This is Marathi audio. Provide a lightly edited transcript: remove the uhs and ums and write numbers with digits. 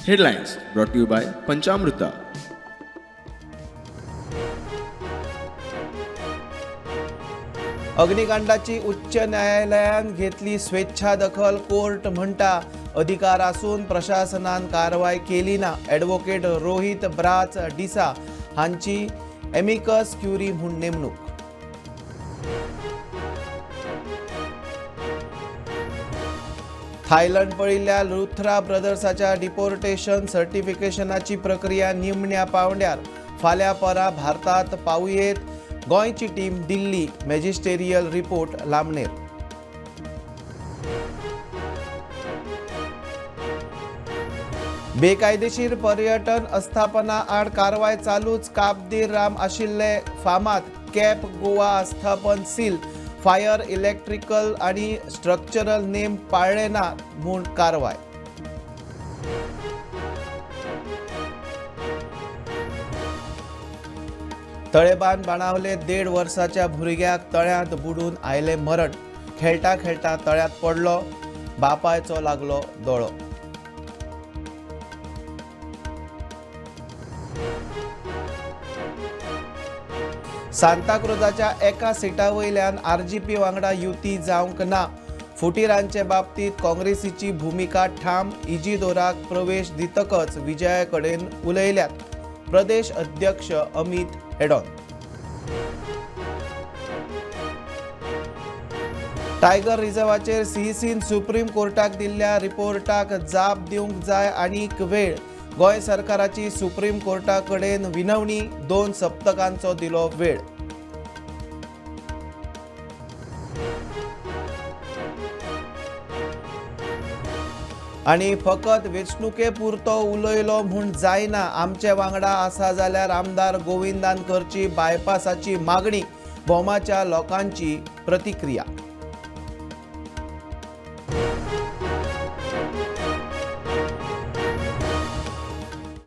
Headlines brought to you by Panchamrita. अग्निकांडाची उच्च न्यायालयान घेतली स्वेच्छा दखल. कोर्ट म्हणटा अधिकार असून प्रशासनान कारवाई केली ना. ॲडव्होकेट रोहित ब्राच डिसा हांची एमिकस क्युरी म्हणून नेमणूक. थायलंड पळिल्ल्या लुथरा ब्रदर्साच्या डिपोर्टेशन सर्टिफिकेशनाची प्रक्रिया निमण्या पावंड्यार. फाल्यां परां भारतात पावुयेत. गोंयची टीम दिल्ली. मॅजिस्टेरियल रिपोर्ट लांबणेर. बेकायदेशीर पर्यटन अस्थापना आड कारवाय चालूच. काबदीर राम आशिल्ले फामाद कॅप गोवा आस्थापन सील. फायर इलेक्ट्रिकल आणि स्ट्रक्चरल नेम पाळले ना म्हूण कारवाय. तळेबान बाणावले 1.5 वर्साच्या भुरग्याक तळ्यांत बुडून आयले मरण. खेळटा खेळटा तळ्यांत पडलो. बापायचो लागलो दोळो. सांताक्रुजाच्या एका सिटा वयल्यान आरजीपी वांगडा युती जावंक ना. फुटीरांचे बाबतीत काँग्रेसीची भूमिका ठाम. इजिदोराक प्रवेश दितकच विजया कडेन उलयल्यात. प्रदेश अध्यक्ष अमित हेडॉन. टायगर रिझर्वाचेर सीईसीन सुप्रीम कोर्टाक दिल्ल्या रिपोर्टाक जाप दिवंक जाय आनीक वेळ. गोंय सरकाराची सुप्रीम कोर्टा कडेन विनवणी. 2 सप्तकांचो दिलो वेळ. आनी फकत वेंचणुके पुरतो उलयलो म्हूण जायना. आमचे वांगडा आसा जाल्यार आमदार गोविंदान करची बायपासाची मागणी. भोमाच्या लोकांची प्रतिक्रिया.